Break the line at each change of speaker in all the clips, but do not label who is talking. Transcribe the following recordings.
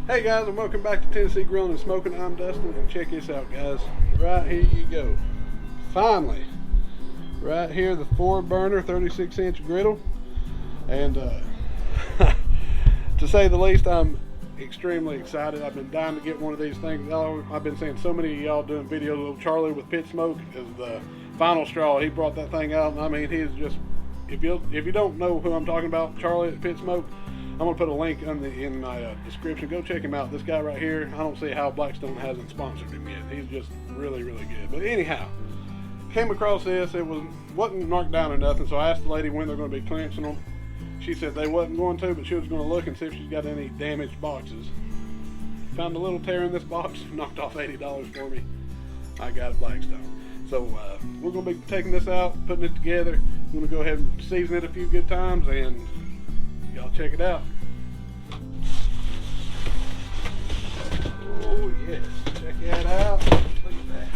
Hey guys, and welcome back to Tennessee Grilling and Smoking. I'm Dustin, and check this out, guys. Right here you go. Finally, right here, the 4-burner 36-inch griddle, and to say the least, I'm extremely excited. I've been dying to get one of these things. I've been seeing so many of y'all doing videos. Little Charlie with Pit Smoke is the final straw. He brought that thing out, and I mean, he's just, if you don't know who I'm talking about, Charlie at Pit Smoke, I'm going to put a link in my description. Go check him out. This guy right here, I don't see how Blackstone hasn't sponsored him yet. He's just really, really good. But anyhow, came across this. It wasn't knocked down or nothing, so I asked the lady when they're going to be clearancing them. She said they wasn't going to, but she was going to look and see if she's got any damaged boxes. Found a little tear in this box, knocked off $80 for me. I got it, Blackstone. So we're going to be taking this out, putting it together. I'm going to go ahead and season it a few good times, and y'all check it out. Oh yes, check that out. Look at that.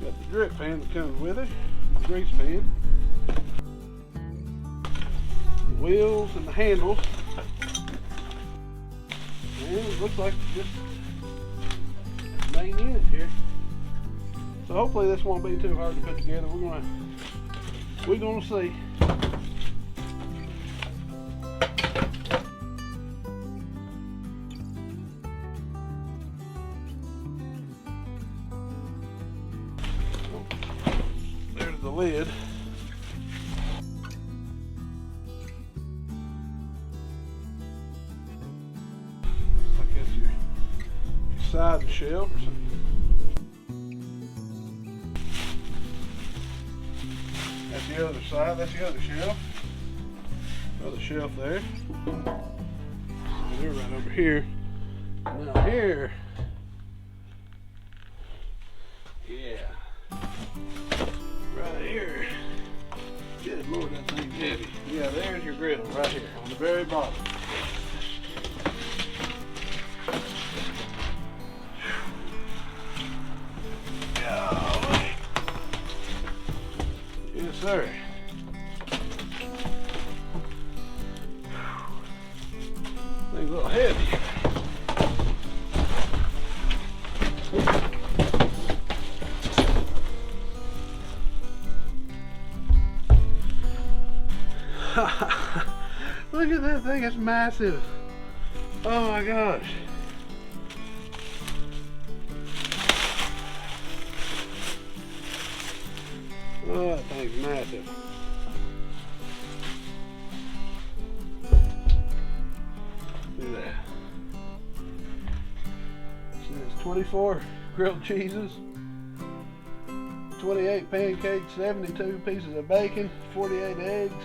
Got the drip pan that comes with it, the grease pan, the wheels and the handles, and it looks like just the main unit here. So hopefully this won't be too hard to put together. We're gonna see. There's the lid. Looks like that's your side shelf or something. That's the other side, that's the other shelf. Another shelf there. And they're right over here. Now here, yeah. Right here. Good Lord, that thing's heavy. Yeah, there's your griddle right here on the very bottom. Golly. Yes, sir. Thing's a little heavy. Look at that thing, it's massive. Oh my gosh. Oh, that thing's massive. Look at that. So it's 24 grilled cheeses, 28 pancakes, 72 pieces of bacon, 48 eggs.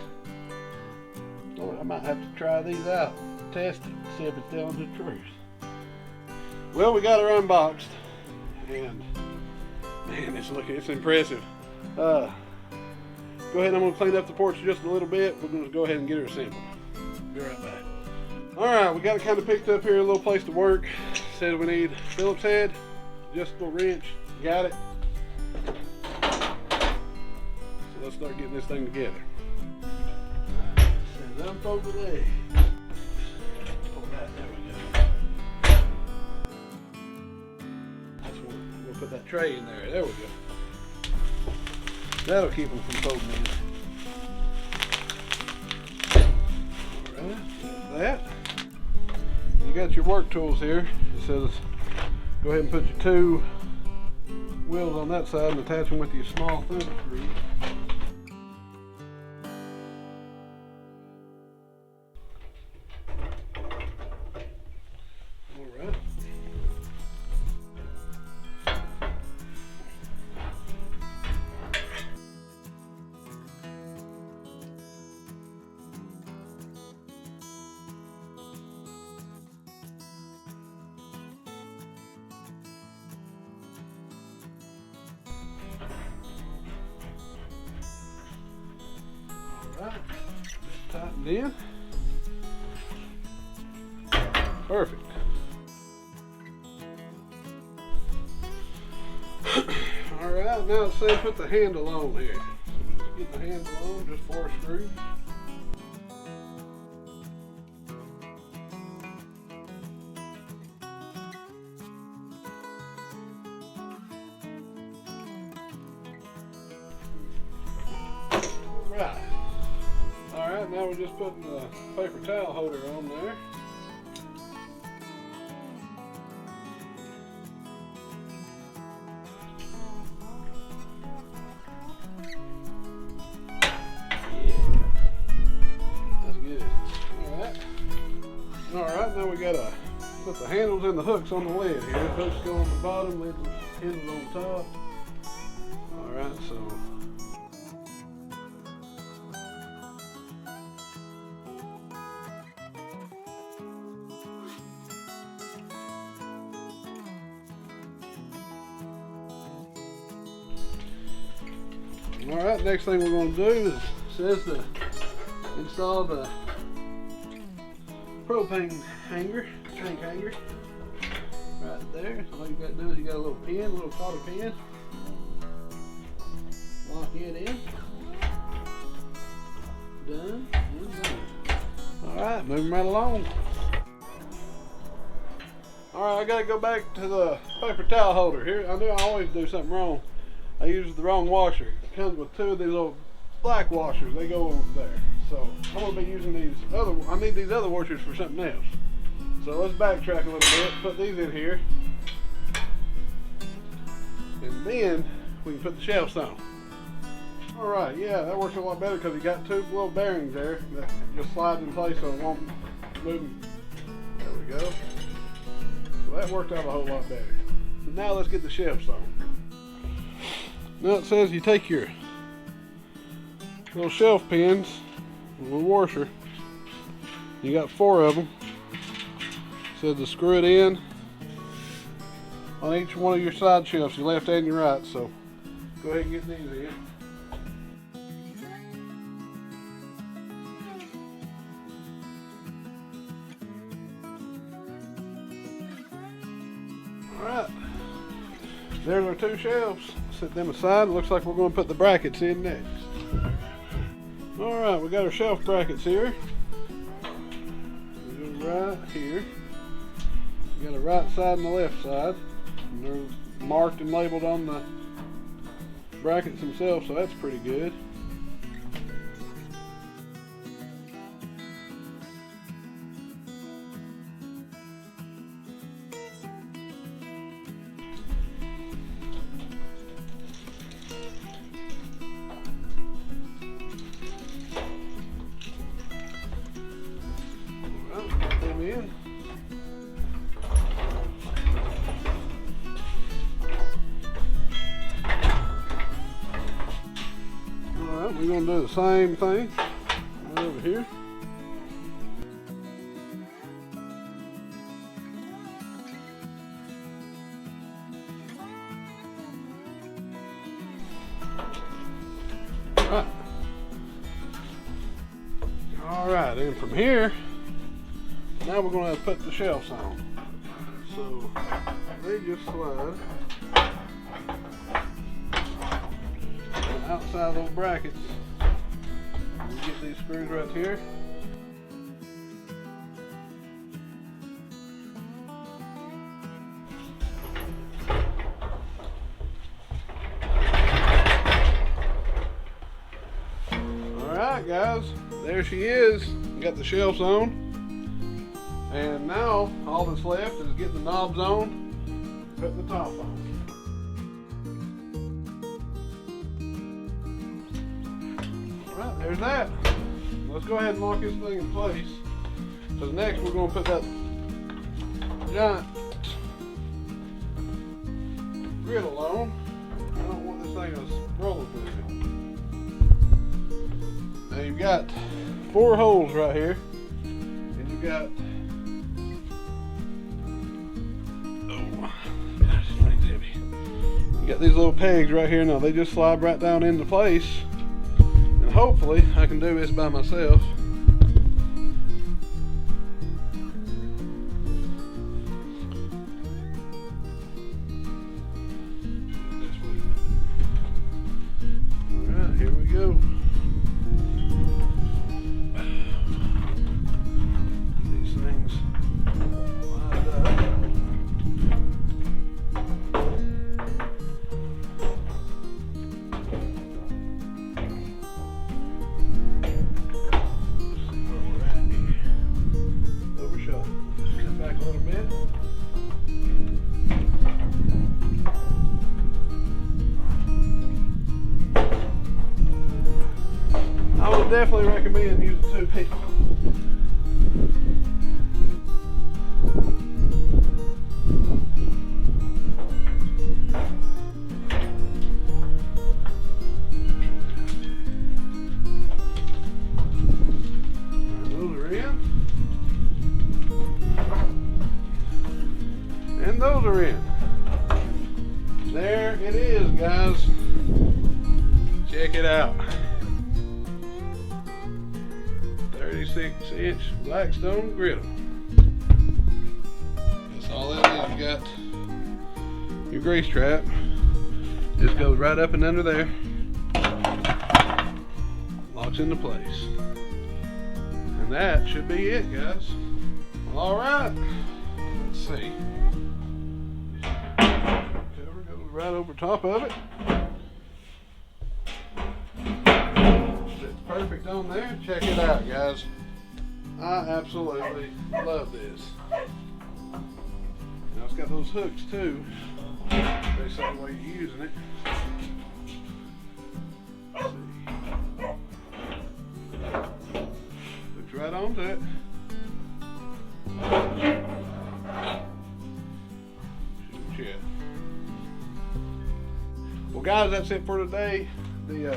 Lord, I might have to try these out, test it, see if it's telling the truth. Well, we got her unboxed, and man, it's impressive. Go ahead, I'm going to clean up the porch just a little bit. We're going to go ahead and get her assembled. Be right back. Alright, we got it kind of picked up here, a little place to work. Said we need Phillips head, adjustable wrench, got it. So let's start getting this thing together. Unfold the leg. Pull that, there we go. That's one. We'll put that tray in there. There we go. That'll keep them from folding in. Alright, that. You got your work tools here. It says go ahead and put your 2 wheels on that side and attach them with your small thumb screw. Alright, just tightened in. Perfect. Alright, now it says put the handle on here. So just get the handle on, just 4 screws. Right. Alright, now we're just putting the paper towel holder on there. Alright, now we gotta put the handles and the hooks on the lid here. The hooks go on the bottom, lid handles on top. Alright, so alright, next thing we're going to do is, it says to install the propane hanger, tank hanger, right there. So all you got to do is you got a little pin, a little cotter pin, lock it in, done, and done. Alright, moving right along. Alright, I got to go back to the paper towel holder here. I knew I always do something wrong. I used the wrong washer. It comes with 2 of these little black washers. They go over there. So I'm going to be using these other, I need these other washers for something else. So let's backtrack a little bit, put these in here. And then we can put the shelves on. Alright, yeah, that works a lot better because you got 2 little bearings there that just slide in place so it won't move. There we go. So that worked out a whole lot better. So now let's get the shelves on. Now it says you take your little shelf pins, a little washer, you got 4 of them. It says to screw it in on each one of your side shelves, your left and your right. So go ahead and get these in. Alright, there's our 2 shelves. Set them aside. It looks like we're going to put the brackets in next. Alright, we got our shelf brackets here. Right here. You got a right side and a left side. And they're marked and labeled on the brackets themselves, so that's pretty good. In. Alright, we're going to do the same thing right over here. Alright, and from here, now we're going to put the shelves on. So they just slide on the outside of those brackets. We get these screws right here. Alright guys, there she is. Got the shelves on. And now all that's left is getting the knobs on, putting the top on. Alright, there's that. Let's go ahead and lock this thing in place. So next we're going to put that giant griddle on. I don't want this thing to roll with me. Now you've got 4 holes right here. And you've got got these little pegs right here. Now they just slide right down into place, and hopefully I can do this by myself. would definitely recommend using 2 people. And those are in. There it is, guys. Check it out. 36-inch Blackstone Griddle. That's all that is. You got your grease trap. Just goes right up and under there. Locks into place. And that should be it, guys. Well, alright. Let's see. Cover goes right over top of it. It's perfect on there. Check it out, guys. I absolutely love this. Now it's got those hooks too. Based on the way you're using it. Let's see. Hooks right onto it. Shoot. Well, guys, that's it for today. The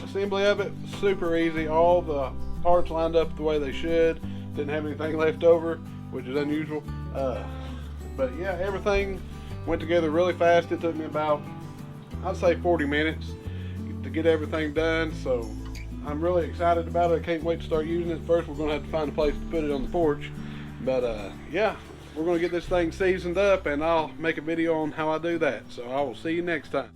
assembly of it, super easy. All the parts lined up the way they should. Didn't have anything left over, which is unusual. But yeah, everything went together really fast. It took me about, I'd say 40 minutes to get everything done. So I'm really excited about it. I can't wait to start using it. First, we're gonna have to find a place to put it on the porch. But yeah, we're gonna get this thing seasoned up and I'll make a video on how I do that. So I will see you next time.